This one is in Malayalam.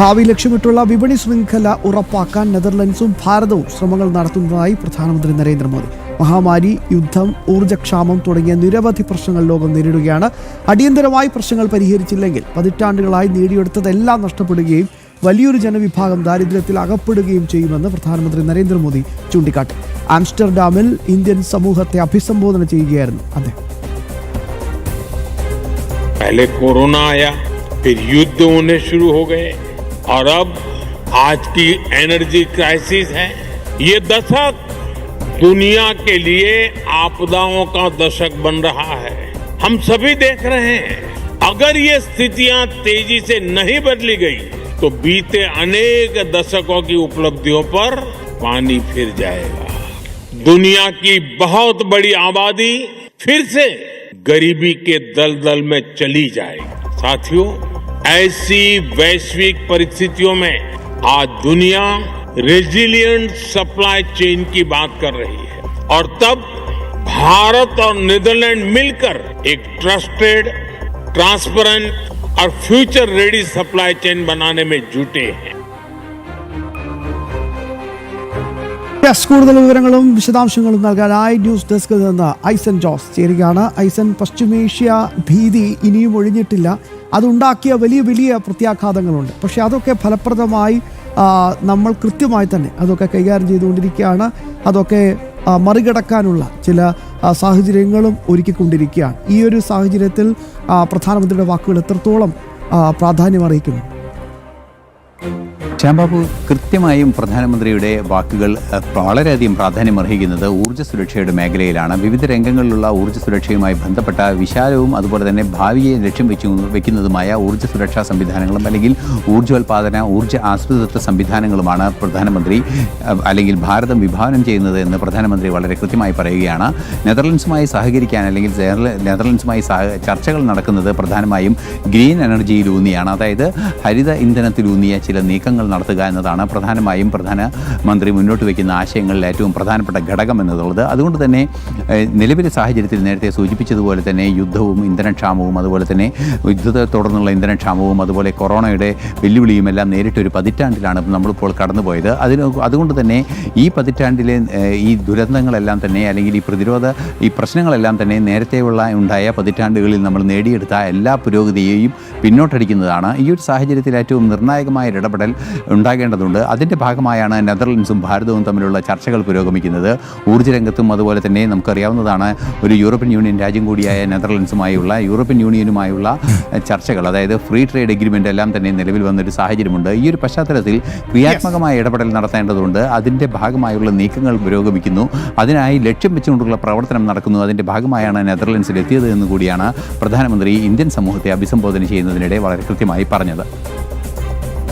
ഭാവി ലക്ഷ്യമിട്ടുള്ള വിപണി ശൃംഖല ഉറപ്പാക്കാൻ നെതർലൻഡ്സും ഭാരതവും ശ്രമങ്ങൾ നടത്തുന്നതായി പ്രധാനമന്ത്രി നരേന്ദ്രമോദി. മഹാമാരി, യുദ്ധം, ഊർജ്ജക്ഷാമം തുടങ്ങിയ നിരവധി പ്രശ്നങ്ങൾ ലോകം നേരിടുകയാണ്. അടിയന്തരമായി പ്രശ്നങ്ങൾ പരിഹരിച്ചില്ലെങ്കിൽ പതിറ്റാണ്ടുകളായി നേടിയെടുത്തതെല്ലാം നഷ്ടപ്പെടുകയും വലിയൊരു ജനവിഭാഗം ദാരിദ്ര്യത്തിൽ അകപ്പെടുകയും ചെയ്യുമെന്ന് പ്രധാനമന്ത്രി നരേന്ദ്രമോദി ചൂണ്ടിക്കാട്ടി. ആംസ്റ്റർഡാമിൽ ഇന്ത്യൻ സമൂഹത്തെ അഭിസംബോധന ചെയ്യുകയായിരുന്നു അദ്ദേഹം. पहले कोरोना आया, फिर युद्ध होने शुरू हो गए और अब आज की एनर्जी क्राइसिस है. ये दशक दुनिया के लिए आपदाओं का दशक बन रहा है. हम सभी देख रहे हैं, अगर ये स्थितियां तेजी से नहीं बदली गई तो बीते अनेक दशकों की उपलब्धियों पर पानी फिर जाएगा. दुनिया की बहुत बड़ी आबादी फिर से गरीबी के दलदल में चली जाएगी. साथियों, ऐसी वैश्विक परिस्थितियों में आज दुनिया रेजिलिएंट सप्लाई चेन की बात कर रही है और तब भारत और नीदरलैंड मिलकर एक ट्रस्टेड, ट्रांसपेरेंट और फ्यूचर रेडी सप्लाई चेन बनाने में जुटे हैं. കൂടുതൽ വിവരങ്ങളും വിശദാംശങ്ങളും നൽകാനായി ന്യൂസ് ഡെസ്കിൽ നിന്ന് ഐസൻ ജോസ് ചേരുകയാണ്. ഐസൻ, പശ്ചിമേഷ്യ ഭീതി ഇനിയും ഒഴിഞ്ഞിട്ടില്ല. അതുണ്ടാക്കിയ വലിയ വലിയ പ്രത്യാഘാതങ്ങളുണ്ട്. പക്ഷേ അതൊക്കെ ഫലപ്രദമായി നമ്മൾ കൃത്യമായി തന്നെ അതൊക്കെ കൈകാര്യം ചെയ്തുകൊണ്ടിരിക്കുകയാണ്. അതൊക്കെ മറികടക്കാനുള്ള ചില സാഹചര്യങ്ങളും ഒരുക്കിക്കൊണ്ടിരിക്കുകയാണ്. ഈ ഒരു സാഹചര്യത്തിൽ പ്രധാനമന്ത്രിയുടെ വാക്കുകൾ എത്രത്തോളം പ്രാധാന്യം അറിയിക്കുന്നു? ശ്യാംബാബു, കൃത്യമായും പ്രധാനമന്ത്രിയുടെ വാക്കുകൾ വളരെയധികം പ്രാധാന്യമർഹിക്കുന്നത് ഊർജ്ജ സുരക്ഷയുടെ മേഖലയിലാണ്. വിവിധ രംഗങ്ങളിലുള്ള ഊർജ്ജ സുരക്ഷയുമായി ബന്ധപ്പെട്ട വിശാലവും അതുപോലെ തന്നെ ഭാവിയെ ലക്ഷ്യം വെക്കുന്നതുമായ ഊർജ്ജ സുരക്ഷാ സംവിധാനങ്ങളും അല്ലെങ്കിൽ ഊർജ്ജോൽപാദന, ഊർജ്ജ ആശ്രിതത്വ സംവിധാനങ്ങളുമാണ് പ്രധാനമന്ത്രി അല്ലെങ്കിൽ ഭാരതം വിഭാവനം ചെയ്യുന്നത് എന്ന് പ്രധാനമന്ത്രി വളരെ കൃത്യമായി പറയുകയാണ്. നെതർലൻഡ്സുമായി സഹകരിക്കാൻ അല്ലെങ്കിൽ നെതർലൻഡ്സുമായി ചർച്ചകൾ നടക്കുന്നത് പ്രധാനമായും ഗ്രീൻ എനർജിയിലൂന്നിയാണ്. അതായത് ഹരിത ഇന്ധനത്തിലൂന്നിയ ചില നീക്കങ്ങൾ നടത്തുക എന്നതാണ് പ്രധാനമായും പ്രധാനമന്ത്രി മുന്നോട്ട് വയ്ക്കുന്ന ആശയങ്ങളിൽ ഏറ്റവും പ്രധാനപ്പെട്ട ഘടകം എന്നുള്ളത്. അതുകൊണ്ട് തന്നെ നിലവിലെ സാഹചര്യത്തിൽ നേരത്തെ സൂചിപ്പിച്ചതുപോലെ തന്നെ യുദ്ധവും ഇന്ധനക്ഷാമവും അതുപോലെ തന്നെ യുദ്ധത്തെ തുടർന്നുള്ള ഇന്ധനക്ഷാമവും അതുപോലെ കൊറോണയുടെ വെല്ലുവിളിയും എല്ലാം നേരിട്ടൊരു പതിറ്റാണ്ടിലാണ് നമ്മളിപ്പോൾ കടന്നുപോയത്. അതുകൊണ്ട് തന്നെ ഈ പതിറ്റാണ്ടിലെ ഈ ദുരന്തങ്ങളെല്ലാം തന്നെ അല്ലെങ്കിൽ ഈ പ്രശ്നങ്ങളെല്ലാം തന്നെ നേരത്തെ ഉണ്ടായ പതിറ്റാണ്ടുകളിൽ നമ്മൾ നേടിയെടുത്ത എല്ലാ പുരോഗതിയെയും പിന്നോട്ടടിക്കുന്നതാണ്. ഈ ഒരു സാഹചര്യത്തിൽ ഏറ്റവും നിർണായകമായ ഇടപെടൽ ഉണ്ടാകേണ്ടതുണ്ട്. അതിൻ്റെ ഭാഗമായാണ് നെതർലൻഡ്സും ഭാരതവും തമ്മിലുള്ള ചർച്ചകൾ പുരോഗമിക്കുന്നത്. ഊർജ്ജരംഗത്തും അതുപോലെ തന്നെ നമുക്കറിയാവുന്നതാണ്, ഒരു യൂറോപ്യൻ യൂണിയൻ രാജ്യം കൂടിയായ നെതർലൻഡ്സുമായുള്ള യൂറോപ്യൻ യൂണിയനുമായുള്ള ചർച്ചകൾ, അതായത് ഫ്രീ ട്രേഡ് എഗ്രിമെൻ്റ് എല്ലാം തന്നെ നിലവിൽ വന്നൊരു സാഹചര്യമുണ്ട്. ഈ ഒരു പശ്ചാത്തലത്തിൽ ക്രിയാത്മകമായ ഇടപെടൽ നടത്തേണ്ടതുണ്ട്. അതിൻ്റെ ഭാഗമായുള്ള നീക്കങ്ങൾ പുരോഗമിക്കുന്നു. അതിനായി ലക്ഷ്യം വെച്ചുകൊണ്ടുള്ള പ്രവർത്തനം നടക്കുന്നു. അതിൻ്റെ ഭാഗമായാണ് നെതർലൻഡ്സിൽ എത്തിയത് എന്ന് കൂടിയാണ് പ്രധാനമന്ത്രി ഇന്ത്യൻ സമൂഹത്തെ അഭിസംബോധന ചെയ്യുന്നതിനിടെ വളരെ കൃത്യമായി പറഞ്ഞത്.